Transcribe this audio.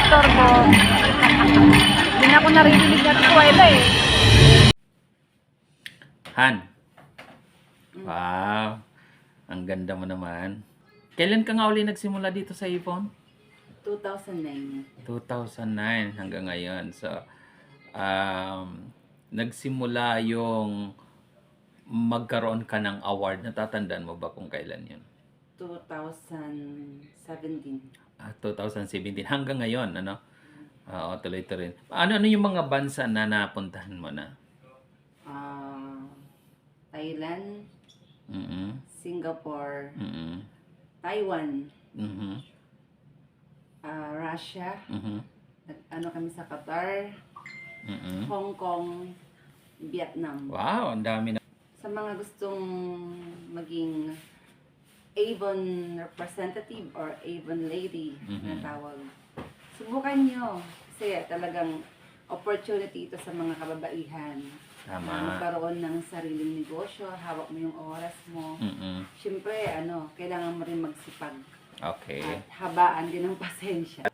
motor ko. Hindi na ako naririnig na tuwela eh. Han. Wow. Ang ganda mo naman. Kailan ka nga uli nagsimula dito sa iPhone? 2009. 2009 hanggang ngayon. So, nagsimula yung magkaroon ka ng award. Natatandaan mo ba kung kailan yun? 2017. 2017 hanggang ngayon, ano? Oo, tuloy-tuloy. Ano yung mga bansa na napuntahan mo na? Thailand, Mm-mm. Singapore, Mm-mm. Taiwan, Mhm. Russia, Mhm. ano kami sa Qatar, Mhm. Hong Kong, Vietnam. Wow, ang dami na. Sa mga gustong maging Avon representative or Avon lady na tawag, subukan nyo. Kasi talagang opportunity ito sa mga kababaihan. Na Tama. magkaroon ng sariling negosyo, hawak mo yung oras mo. Mm-mm. Siyempre, kailangan mo rin magsipag Okay. at habaan din ng pasensya.